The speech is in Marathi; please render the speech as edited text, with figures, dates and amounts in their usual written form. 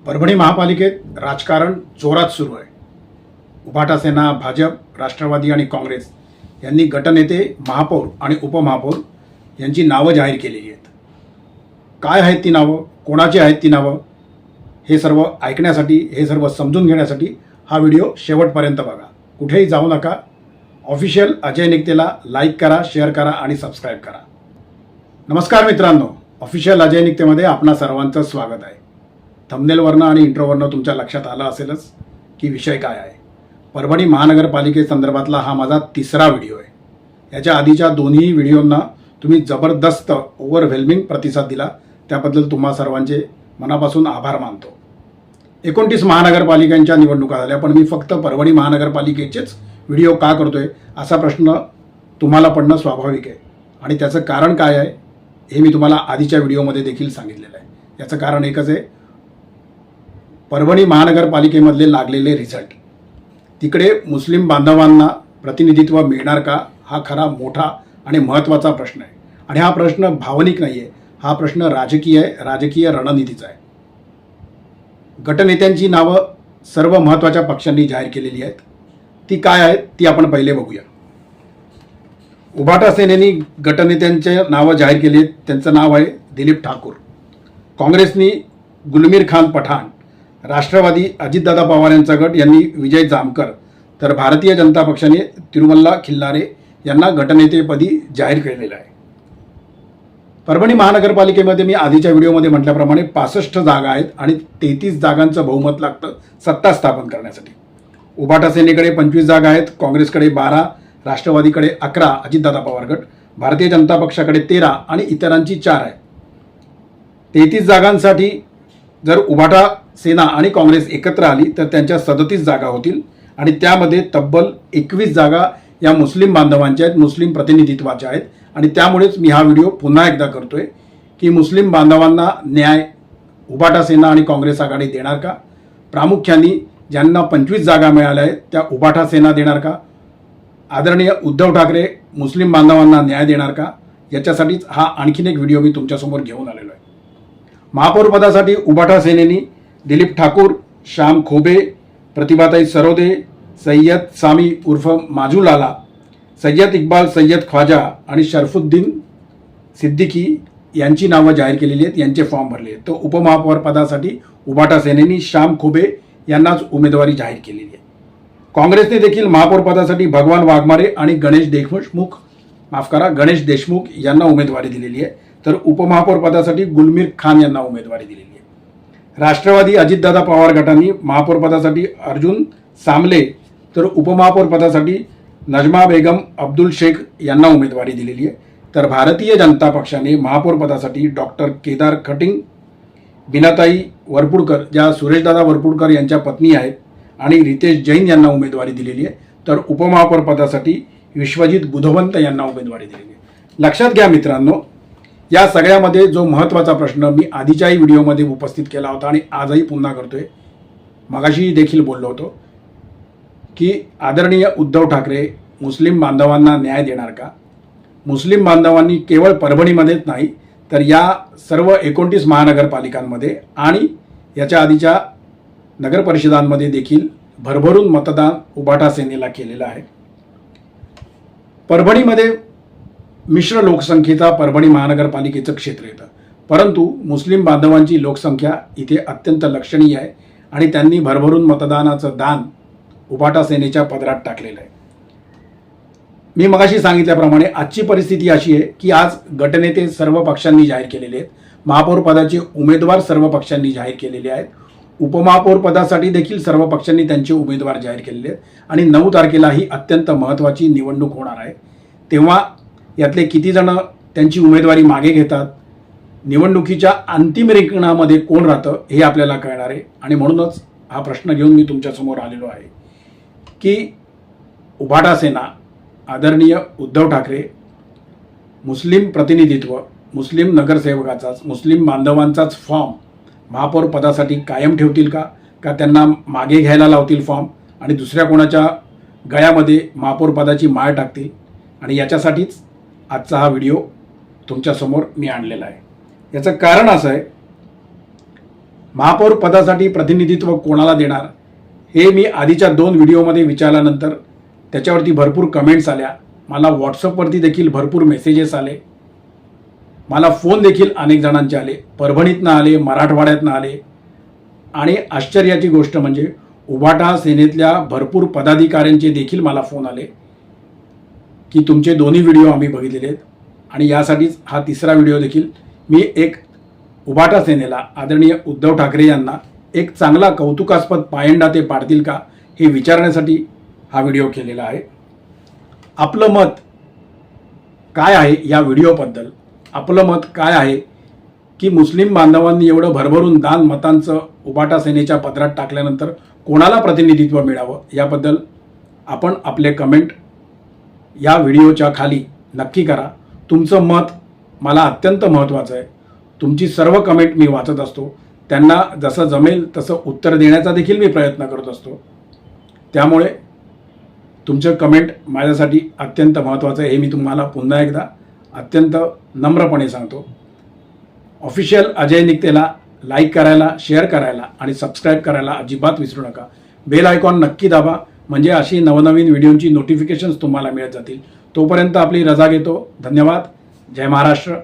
परभणी महापालिकेत राजकारण जोरात सुरू आहे। उभाटा सेना, भाजप, राष्ट्रवादी आणि काँग्रेस यांनी गटनेते, महापौर आणि उपमहापौर यांची नावं जाहीर केलेली आहेत। काय आहेत ती नावं, कोणाची आहेत ती नावं, हे सर्व ऐकण्यासाठी, हे सर्व समजून घेण्यासाठी हा व्हिडिओ शेवटपर्यंत बघा। कुठेही जाऊ नका। ऑफिशियल अजय निकतेला लाईक करा, शेअर करा आणि सबस्क्राईब करा। नमस्कार मित्रांनो, ऑफिशियल अजय निकतेमध्ये आपणा सर्वांचं स्वागत आहे। थंबनेलवरनं आणि इंट्रोवरनं तुमच्या लक्षात आलं असेलच की विषय काय आहे। परभणी महानगरपालिकेसंदर्भातला हा माझा तिसरा व्हिडिओ आहे। याच्या आधीच्या दोन्ही व्हिडिओंना तुम्ही जबरदस्त ओव्हरवेल्मिंग प्रतिसाद दिला, त्याबद्दल तुम्हा सर्वांचे मनापासून आभार मानतो। 29 महानगरपालिकांच्या निवडणुका झाल्या, पण मी फक्त परभणी महानगरपालिकेचेच व्हिडिओ का करतोय असा प्रश्न तुम्हाला पडणं स्वाभाविक आहे। आणि त्याचं कारण काय आहे हे मी तुम्हाला आधीच्या व्हिडिओमध्ये देखील सांगितलेलं आहे। याचं कारण एकच आहे, परभणी महानगरपालिकेमधले लागलेले रिझल्ट। तिकडे मुस्लिम बांधवांना प्रतिनिधित्व मिळणार का, हा खरा मोठा आणि महत्त्वाचा प्रश्न आहे। आणि हा प्रश्न भावनिक नाही आहे, हा प्रश्न राजकीय आहे, राजकीय रणनीतीचा आहे। गटनेत्यांची नावं सर्व महत्त्वाच्या पक्षांनी जाहीर केलेली आहेत। ती काय आहेत ती आपण पहिले बघूया। उभाटा सेनेनी गटनेत्यांचे नावं जाहीर केली आहेत। त्यांचं नाव आहे दिलीप ठाकूर। काँग्रेसनी गुलमीर खान पठाण, राष्ट्रवादी अजितदादा पवार यांचा गट यांनी विजय जामकर, तर भारतीय जनता पक्षाने तिरुमल्ला खिल्लारे यांना गटनेतेपदी जाहीर केलेलं आहे। परभणी महानगरपालिकेमध्ये मी आधीच्या व्हिडिओमध्ये म्हटल्याप्रमाणे 65 जागा आहेत आणि 33 जागांचं बहुमत लागतं सत्ता स्थापन करण्यासाठी। उभाटा सेनेकडे 25 जागा आहेत, काँग्रेसकडे 12, राष्ट्रवादीकडे 11, अजितदादा पवार गट, भारतीय जनता पक्षाकडे 13 आणि इतरांची 4 आहे। 33 जागांसाठी जर उभाटा सेना आणि काँग्रेस एकत्र आली तर त्यांच्या 37 जागा होतील आणि त्यामध्ये तब्बल 21 जागा या मुस्लिम बांधवांच्या आहेत, मुस्लिम प्रतिनिधित्वाच्या आहेत। आणि त्यामुळेच मी हा व्हिडिओ पुन्हा एकदा करतोय की मुस्लिम बांधवांना न्याय उभाटा सेना आणि काँग्रेस आघाडी देणार का? प्रामुख्याने ज्यांना 25 जागा मिळाल्या आहेत त्या उभाटा सेना देणार का? आदरणीय उद्धव ठाकरे मुस्लिम बांधवांना न्याय देणार का? याच्यासाठीच हा आणखीन एक व्हिडिओ मी तुमच्यासमोर घेऊन आलेलो आहे। महापौर पदासाठी उभाटा सेनेनी दिलीप ठाकूर, श्याम खोबे, प्रतिभाताई सरोदे, सय्यद सामी उर्फ माजूलाला, सय्यद इक्बाल, सय्यद ख्वाजा आणि शरफुद्दीन सिद्दीकी यांची नावं जाहीर केलेली आहेत, यांचे फॉर्म भरले आहेत। तो उपमहापौर पदासाठी उभाटा सेनेनी श्याम खोबे यांनाच उमेदवारी जाहीर केलेली आहे। काँग्रेसने देखील महापौर पदासाठी भगवान वाघमारे आणि गणेश देशमुख यांना उमेदवारी दिलेली आहे, तर उपमहापौर पदासाठी गुलमीर खान यांना उमेदवारी दिलेली आहे। राष्ट्रवादी अजितदादा पवार गटांनी महापौर पदासाठी अर्जुन सामले, तर उपमहापौर पदासाठी नजमा बेगम अब्दुल शेख यांना उमेदवारी दिलेली आहे। तर भारतीय जनता पक्षाने महापौर पदासाठी डॉक्टर केदार खटिंग, बिनाताई वरपुडकर, ज्या सुरेशदादा वरपुडकर यांच्या पत्नी आहेत, आणि रितेश जैन यांना उमेदवारी दिलेली आहे। तर उपमहापौर पदासाठी विश्वजित बुधवंत यांना उमेदवारी दिलेली आहे। लक्षात घ्या मित्रांनो, या सगळ्यामध्ये जो महत्त्वाचा प्रश्न मी आधीच्याही व्हिडिओमध्ये उपस्थित केला होता आणि आजही पुन्हा करतोय, मगाशी देखील बोललो होतो की आदरणीय उद्धव ठाकरे मुस्लिम बांधवांना न्याय देणार का? मुस्लिम बांधवांनी केवळ परभणीमध्येच नाही तर या सर्व 29 महानगरपालिकांमध्ये आणि याच्या आधीच्या नगरपरिषदांमध्ये देखील भरभरून मतदान उभाटा सेनेला केलेलं आहे। परभणीमध्ये मिश्र लोकसंख्येचा परभणी महानगरपालिकेचं क्षेत्र येतं, परंतु मुस्लिम बांधवांची लोकसंख्या इथे अत्यंत लक्षणीय आहे आणि त्यांनी भरभरून मतदानाचं दान उभाटा सेनेच्या पदरात टाकलेलं आहे। मी मगाशी सांगितल्याप्रमाणे आजची परिस्थिती अशी आहे की आज गटनेते सर्व पक्षांनी जाहीर केलेले आहेत, महापौर पदाचे उमेदवार सर्व पक्षांनी जाहीर केलेले आहेत, उपमहापौर पदासाठी देखील सर्व पक्षांनी त्यांचे उमेदवार जाहीर केलेले आहेत आणि 9 तारखेला ही अत्यंत महत्त्वाची निवडणूक होणार आहे। तेव्हा यातले किती जण त्यांची उमेदवारी मागे घेतात, निवडणुकीच्या अंतिम रिंगणामध्ये कोण राहतं हे आपल्याला कळणार आहे। आणि म्हणूनच हा प्रश्न घेऊन मी तुमच्यासमोर आलेलो आहे की उभाटा सेना, आदरणीय उद्धव ठाकरे मुस्लिम प्रतिनिधित्व, मुस्लिम नगरसेवकाचाच, मुस्लिम बांधवांचाच फॉर्म महापौर पदासाठी कायम ठेवतील का त्यांना मागे घ्यायला लावतील फॉर्म आणि दुसऱ्या कोणाच्या गळ्यामध्ये महापौर पदाची माळ टाकतील? आणि याच्यासाठीच आजचा हा व्हिडिओ तुमच्यासमोर मी आणलेला आहे। याचं कारण असं आहे महापौर पदासाठी प्रतिनिधित्व कोणाला देणार हे मी आधीच्या 2 व्हिडिओमध्ये विचारल्यानंतर त्याच्यावरती भरपूर कमेंट्स आल्या. मला व्हॉट्सअपवरती देखील भरपूर मेसेजेस आले. मला फोन देखील अनेक जणांचे आले. परभणीतनं आले, मराठवाड्यातनं आले. आणि आश्चर्याची गोष्ट म्हणजे उभाटा सेनेतल्या भरपूर पदाधिकाऱ्यांचे देखील मला फोन आले की तुमचे दोन्ही व्हिडिओ आम्ही बघितलेले आहेत आणि यासाठीच हा तिसरा व्हिडिओ देखील मी एक उभाटा सेनेला आदरणीय उद्धव ठाकरे यांना एक चांगला कौतुकास्पद पायंडा ते पाडतील का हे विचारण्यासाठी हा व्हिडिओ केलेला आहे. आपलं मत काय आहे या व्हिडिओबद्दल? आपलं मत काय आहे की मुस्लिम बांधवांनी एवढं भरभरून दान मतांचं उभाटा सेनेच्या पदरात टाकल्यानंतर कोणाला प्रतिनिधित्व मिळावं याबद्दल आपण आपले कमेंट या व्हिडिओच्या खाली नक्की करा. तुमचं मत मला अत्यंत महत्त्वाचं आहे. तुमची सर्व कमेंट मी वाचत असतो. त्यांना जसं जमेल तसं उत्तर देण्याचा देखील मी प्रयत्न करत असतो. त्यामुळे तुमचं कमेंट माझ्यासाठी अत्यंत महत्त्वाचं आहे हे मी तुम्हाला पुन्हा एकदा अत्यंत नम्रपणे सांगतो. ऑफिशियल अजय निकतेला लाईक करायला, शेअर करायला आणि सबस्क्राईब करायला अजिबात विसरू नका. बेल आयकॉन नक्की दाबा म्हणजे अशी नवनवीन व्हिडिओची नोटिफिकेशन्स तुम्हाला मिळत जातील. तोपर्यंत आपली रजा घेतो. धन्यवाद. जय महाराष्ट्र.